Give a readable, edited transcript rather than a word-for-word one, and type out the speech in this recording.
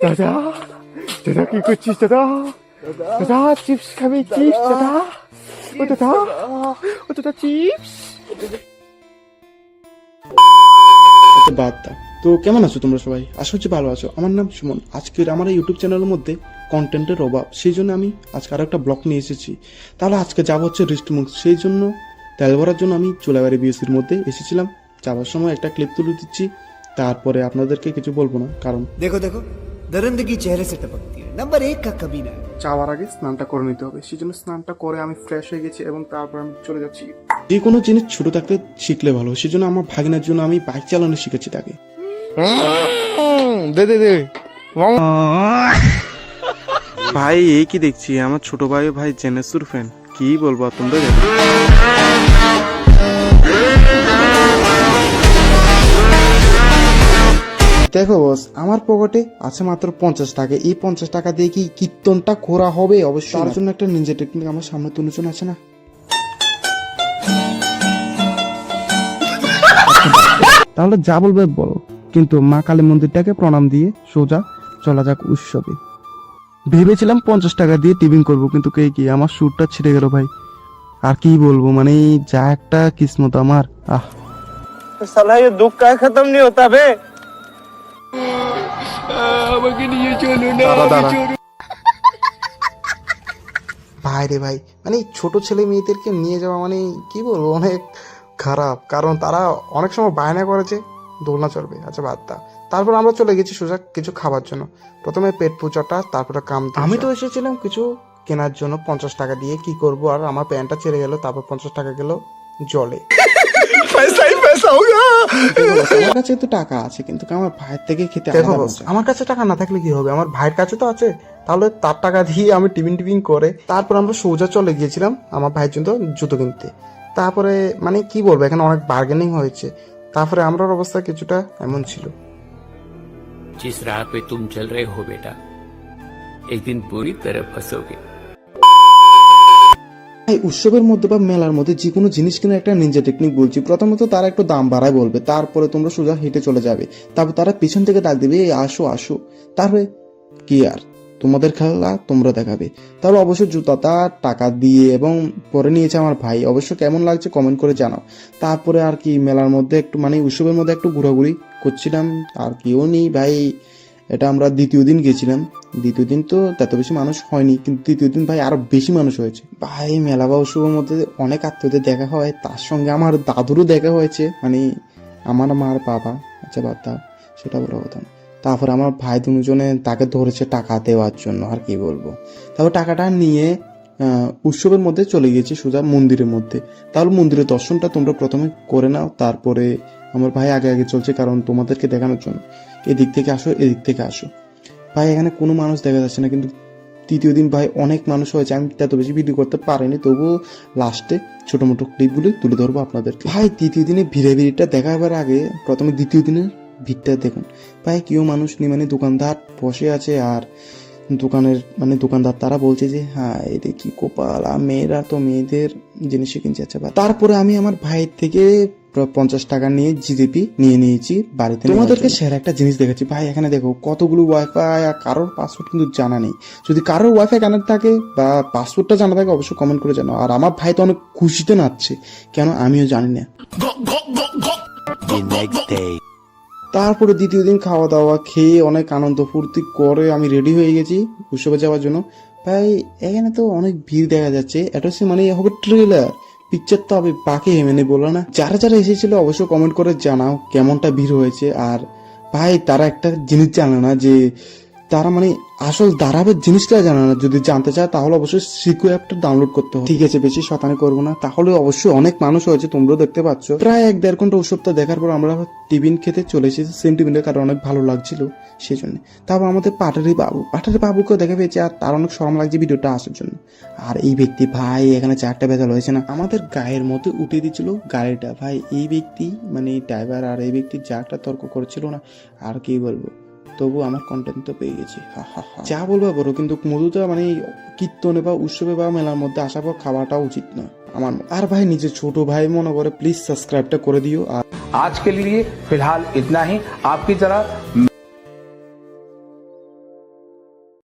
দাদা দাদা কি করছিস দাদা? দাদা চিপস খাবি? চিপস দাদা? ও দাদা, ও দাদা চিপস। বাদ দাও। তো কেমন আছো তোমরা সবাই? আশা হচ্ছে ভালো আছো। আমার নাম সুমন। আজকের আমার ইউটিউব চ্যানেলের মধ্যে কন্টেন্টের অভাব, সেই জন্য আমি আজকে আরো একটা ব্লগ নিয়ে এসেছি। তাহলে আজকে যাবো হচ্ছে রিস্টমুখ, সেই জন্য তেল ভরার জন্য আমি চুলাবাড়ি বিএসির মধ্যে এসেছিলাম। যাওয়ার সময় একটা ক্লিপ তুলে দিচ্ছি, তারপরে আপনাদেরকে কিছু বলবো না, কারণ देखो देखो दरिंदगी चेहरे से टपकती है। नंबर 1 का कमीना है। যাওয়ার আগে স্নানটা করে নিতে হবে, সেই জন্য স্নানটা করে আমি ফ্রেশ হয়ে গেছি এবং তারপর আমি চলে যাচ্ছি। যে কোনো জিনিস ছোট থাকতে শিখলে ভালো, সেই জন্য আমার ভাগিনার জন্য আমি বাইক চালানো শিখেছি তাকে। দে দে দে ভাই, এই কি দেখছি? আমার ছোট ভাই জেনেসুর ফ্যান, কি বলবো তোমাদের। দেখো বস, আমার পকেটে আছে মাত্র 50 টাকা। এই 50 টাকা দিয়ে কি কীর্তনটা করা হবে? অবশ্যই তার জন্য একটা নিনজা টেকনিক আমার সামনে তুলুচন আছে না। তাহলে যা বলবে বলো, কিন্তু মা কালী মন্দিরটাকে প্রণাম দিয়ে সোজা চলা যাক উৎসবে। ভেবেছিলাম 50 টাকা দিয়ে টিফিন করবো, কিন্তু কে কি আমার সুরটা ছিঁড়ে গেল ভাই। আর কি বলবো, মানে যা একটা কিসমত আমার। साला ये दुख का खत्म नहीं होता बे। আমাকে নিয়ে চলো না, ভাই রে ভাই, মানে ছোট ছেলে মেয়েদেরকে নিয়ে যাওয়া মানে কি বলবো, অনেক খারাপ। কারণ তারা অনেক সময় বায়না করেছে দোলনা চড়বে। আচ্ছা বাদ দা। তারপর আমরা চলে গেছি সোজা কিছু খাবার জন্য। প্রথমে পেট পূজাটা, তারপরে কাম। আমি তো এসেছিলাম কিছু কেনার জন্য 50 টাকা দিয়ে। কি করব আর, আমার প্যান্টটা ছেড়ে গেল, তারপর 50 টাকা গেল জলে। আমার কাছে তো টাকা আছে, কিন্তু আমার ভাইয়ের থেকে খেতে আমার কাছে টাকা না থাকলে কি হবে, আমার ভাইয়ের কাছে তো আছে। তাহলে তার টাকা দিয়ে আমি টিফিন করে তারপর আমরা সোজা চলে গিয়েছিলাম আমার ভাইয়ের জন্য জুতো কিনতে। তারপরে মানে কি বলবো, এখানে অনেক বার্গেনিং হয়েছে। তারপরে আমরার অবস্থা কিছুটা এমন ছিল। जिस राह पे तुम चल रहे हो बेटा, एक दिन पूरी तरह फंसोगे। এই উৎসবের মধ্যে বা মেলার মধ্যে যে কোনো জিনিস কেনার একটা নিনজা টেকনিক বলছি। প্রথমত তারা একটু দাম বাড়ায় বলবে, তারপরে তোমরা সোজা হেঁটে চলে যাবে। তারপর তারা পিছন থেকে ডাক দেবে, এই আসো আসো। তারপরে কি আর, তোমাদের খেলা তোমরা দেখাবে। তারপর অবশ্যই জুতাটা টাকা দিয়ে এবং পরে নিয়েছে আমার ভাই। অবশ্য কেমন লাগছে কমেন্ট করে জানাও। তারপরে আর কি, মেলার মধ্যে একটু মানে উৎসবের মধ্যে একটু ঘোরাঘুরি করছিলাম। আর কেউ নেই ভাই, এটা আমরা দ্বিতীয় দিন গেছিলাম। দ্বিতীয় দিন তো এত বেশি মানুষ হয়নি, কিন্তু তৃতীয় দিন ভাই আরো বেশি মানুষ হয়েছে ভাই। মেলা বা উৎসবের মধ্যে অনেক আত্মীয়দের দেখা হয়, তার সঙ্গে আমার দাদুরও দেখা হয়েছে, মানে আমার মার বাবা। আচ্ছা বাদ দাও, সেটা বড় কথা না। তারপর আমার ভাই দুজনে তাকে ধরেছে টাকা দেওয়ার জন্য, আর কি বলবো। তারপর টাকাটা নিয়ে উৎসবের মধ্যে চলে গেছি সোজা মন্দিরের মধ্যে। তাহলে মন্দিরের দর্শনটা তোমরা প্রথমে করে নাও, তারপরে আমার ভাই আগে আগে চলছে, কারণ তোমাদেরকে দেখানোর জন্য। এদিক থেকে আসো, এদিক থেকে আসো ভাই। এখানে কোনো মানুষ দেখা যাচ্ছে না, কিন্তু তৃতীয় দিন ভাই অনেক মানুষ হয়েছে। আমি এত বেশি ভিডিও করতে পারিনি, তবুও লাস্টে ছোট মোটো ক্লিপগুলি তুলে ধরবো আপনাদেরকে। ভাই তৃতীয় দিনে ভিড়টা দেখাবার আগে প্রথমে দ্বিতীয় দিনের ভিড়টা দেখুন ভাই। কেউ মানুষ নেই, মানে দোকানদার বসে আছে, আর দোকানের মানে দোকানদার তারা বলছে যে হ্যাঁ এটা কি কপাল, মেয়েরা তো মেয়েদের জিনিসই কিনছে। আচ্ছা, তারপরে আমি আমার ভাইয়ের থেকে 50 টাকা নিয়ে জিলিপি নিয়ে নিয়েছি বাড়িতে। তোমাদেরকে সেরা একটা জিনিস দেখাচ্ছি ভাই। এখানে দেখো কতগুলো ওয়াইফাই, আর কারোর পাসওয়ার্ড কিন্তু জানা নেই। যদি কারোর ওয়াইফাই কানেক্ট থাকে বা পাসওয়ার্ডটা জানা থাকে, অবশ্যই কমেন্ট করে জানাও। আর আমার ভাই তো অনেক খুশিতে নাচছে, কেন আমিও জানি না। তারপরে দ্বিতীয় দিন খাওয়া দাওয়া খেয়ে অনেক আনন্দ ফুর্তি করে আমি রেডি হয়ে গেছি উৎসবে যাওয়ার জন্য। ভাই এখানে তো অনেক ভিড় দেখা যাচ্ছে, এটা হচ্ছে মানে হবে ট্রেলার পিকচার, তো হবে বাকি মানে বলো না। যারা যারা এসেছিল অবশ্যই কমেন্ট করে জানাও কেমনটা ভিড় হয়েছে। আর ভাই তারা একটা জিনিস জানে না, যে তারা মানে আসল দাঁড়াবের জিনিসটা জানে না। যদি জানতে চায় তাহলে অবশ্যই সিকো অ্যাপটা ডাউনলোড করতে হবে। ঠিক আছে, বেশি শতানি করবো না। তাহলে অবশ্যই অনেক মানুষ হয়েছে, তোমরাও দেখতে পাচ্ছ। প্রায় 1-1.5 ঘন্টা উৎসবটা দেখার পর আমরা টিফিন খেতে চলে এসেছি, সেম টিফিনের, কারণ অনেক ভালো লাগছিল সেই জন্য। তারপর আমাদের পাটারি বাবুকেও দেখা পেয়েছে, আর তার অনেক শরম লাগছে ভিডিওটা আসার জন্য। আর এই ব্যক্তি ভাই এখানে 4টা বেজাল হয়েছে না, আমাদের গায়ের মধ্যে উঠে দিচ্ছিল গাড়িটা ভাই। এই ব্যক্তি মানে ড্রাইভার, আর এই ব্যক্তি যা একটা তর্ক করছিল না, আর কি বলবো। তবু আমার কন্টেন্ট তো পেয়ে গেছি, যা বলবো বড়। কিন্তু মধুটা মানে কীর্তনে বা উৎসবে বা মেলার মধ্যে আসার পর খাওয়াটা উচিত না আমার। আর ভাই নিজের ছোট ভাই মনে করে প্লিজ সাবস্ক্রাইবটা করে দিও। আর आज के लिए फिलहाल इतना ही। आपकी तरह